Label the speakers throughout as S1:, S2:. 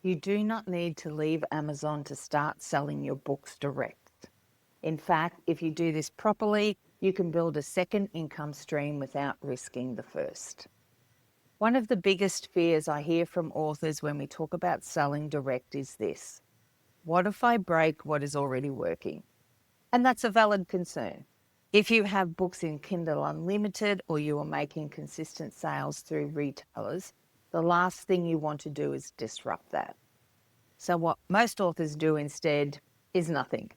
S1: You do not need to leave Amazon to start selling your books direct. In fact, if you do this properly, you can build a second income stream without risking the first. One of the biggest fears I hear from authors when we talk about selling direct is this: what if I break what is already working? And that's a valid concern. If you have books in Kindle Unlimited or you are making consistent sales through retailers, the last thing you want to do is disrupt that. So what most authors do instead is nothing.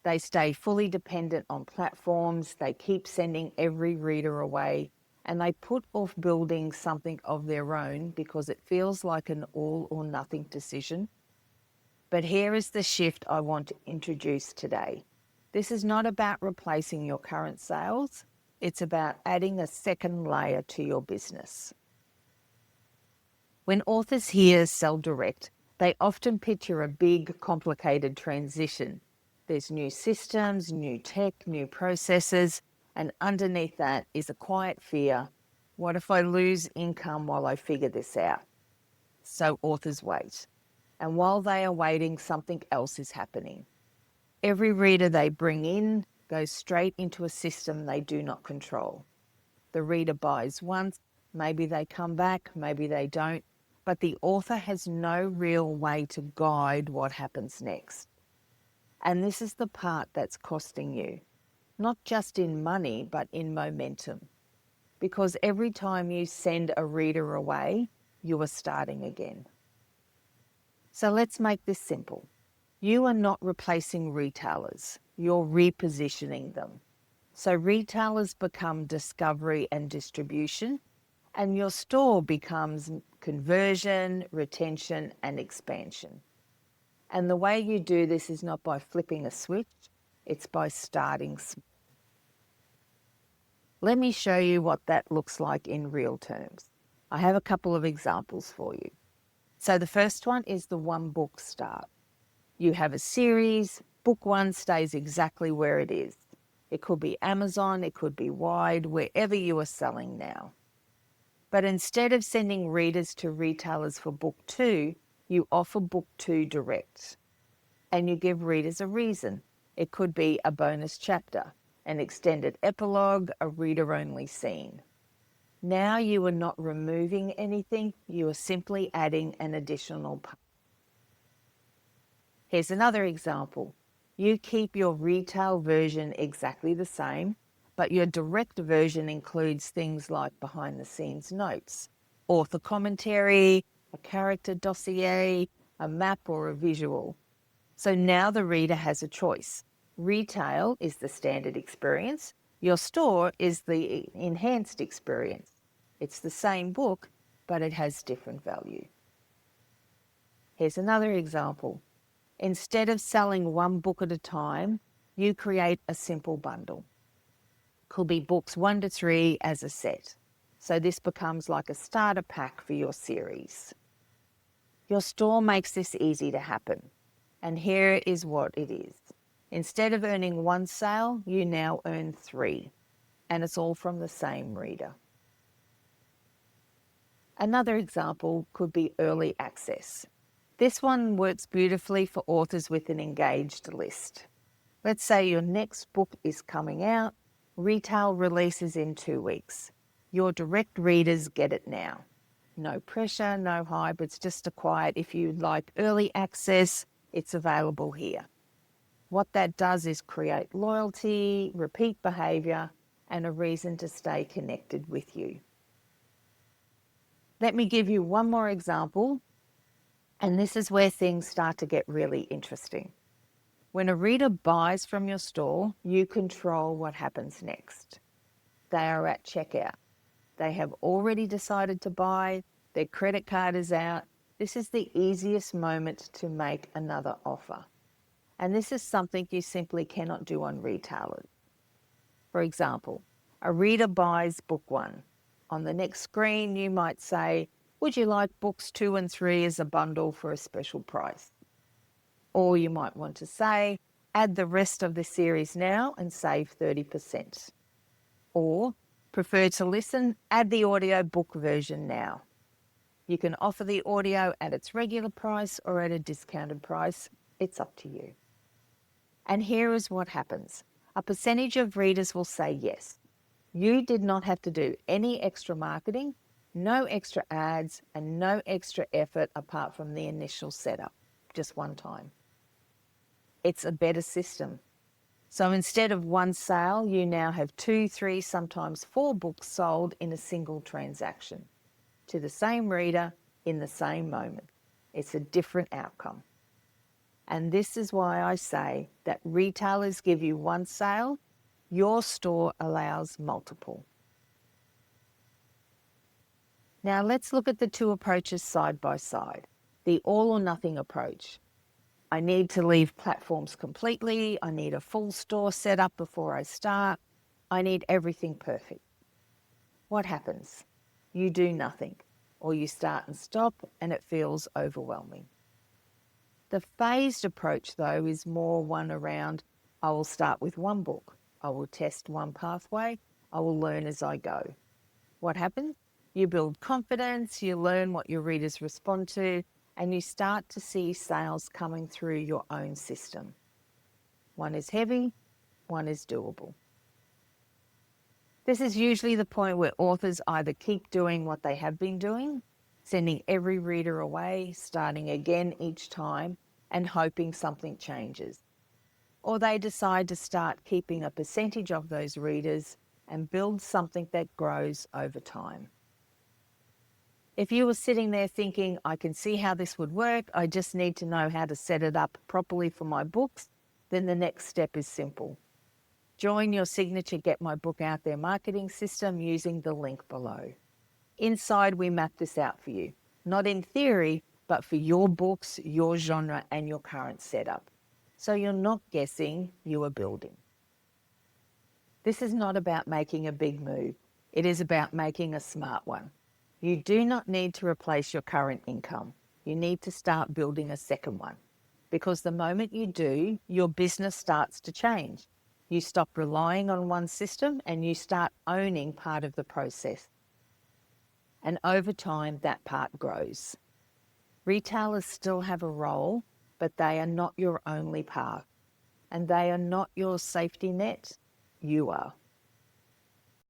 S1: They stay fully dependent on platforms, they keep sending every reader away, and they put off building something of their own because it feels like an all or nothing decision. But here is the shift I want to introduce today. This is not about replacing your current sales, it's about adding a second layer to your business. When authors hear sell direct, they often picture a big, complicated transition. There's new systems, new tech, new processes, and underneath that is a quiet fear: what if I lose income while I figure this out? So authors wait. And while they are waiting, something else is happening. Every reader they bring in goes straight into a system they do not control. The reader buys once, maybe they come back, maybe they don't, but the author has no real way to guide what happens next. And this is the part that's costing you, not just in money, but in momentum. Because every time you send a reader away, you are starting again. So let's make this simple. You are not replacing retailers, you're repositioning them. So retailers become discovery and distribution, and your store becomes conversion, retention, and expansion. And the way you do this is not by flipping a switch, it's by starting small. Let me show you what that looks like in real terms. I have a couple of examples for you. So the first one is the one book start. You have a series, book one stays exactly where it is. It could be Amazon, it could be Wide, wherever you are selling now. But instead of sending readers to retailers for book two, you offer book two direct. And you give readers a reason. It could be a bonus chapter, an extended epilogue, a reader-only scene. Now you are not removing anything, you are simply adding an additional part. Here's another example. You keep your retail version exactly the same, but your direct version includes things like behind-the-scenes notes, author commentary, a character dossier, a map or a visual. So now the reader has a choice. Retail is the standard experience. Your store is the enhanced experience. It's the same book, but it has different value. Here's another example. Instead of selling one book at a time, you create a simple bundle. Could be books 1 to 3 as a set. So this becomes like a starter pack for your series. Your store makes this easy to happen. And here is what it is. Instead of earning one sale, you now earn 3. And it's all from the same reader. Another example could be early access. This one works beautifully for authors with an engaged list. Let's say your next book is coming out, retail releases in 2 weeks. Your direct readers get it now. No pressure, no hype, it's just a quiet, if you like early access, it's available here. What that does is create loyalty, repeat behaviour, and a reason to stay connected with you. Let me give you one more example, and this is where things start to get really interesting. When a reader buys from your store, you control what happens next. They are at checkout. They have already decided to buy, their credit card is out. This is the easiest moment to make another offer. And this is something you simply cannot do on retailers. For example, a reader buys book 1. On the next screen, you might say, would you like books 2 and 3 as a bundle for a special price? Or you might want to say, add the rest of the series now and save 30%. Or, prefer to listen, add the audio book version now. You can offer the audio at its regular price or at a discounted price. It's up to you. And here is what happens. A percentage of readers will say yes. You did not have to do any extra marketing, no extra ads, and no extra effort apart from the initial setup, just one time. It's a better system. So instead of one sale, you now have 2, 3, sometimes 4 books sold in a single transaction to the same reader in the same moment. It's a different outcome. And this is why I say that retailers give you one sale, your store allows multiple. Now let's look at the two approaches side by side. The all or nothing approach. I need to leave platforms completely. I need a full store set up before I start. I need everything perfect. What happens? You do nothing, or you start and stop, and it feels overwhelming. The phased approach, though, is more one around I will start with one book. I will test one pathway. I will learn as I go. What happens? You build confidence, you learn what your readers respond to, and you start to see sales coming through your own system. One is heavy, one is doable. This is usually the point where authors either keep doing what they have been doing, sending every reader away, starting again each time, and hoping something changes. Or they decide to start keeping a percentage of those readers and build something that grows over time. If you were sitting there thinking, I can see how this would work, I just need to know how to set it up properly for my books, then the next step is simple. Join your signature Get My Book Out There marketing system using the link below. Inside, we map this out for you, not in theory, but for your books, your genre, and your current setup. So you're not guessing, you are building. This is not about making a big move. It is about making a smart one. You do not need to replace your current income. You need to start building a second one. Because the moment you do, your business starts to change. You stop relying on one system and you start owning part of the process. And over time, that part grows. Retailers still have a role, but they are not your only path. And they are not your safety net. You are.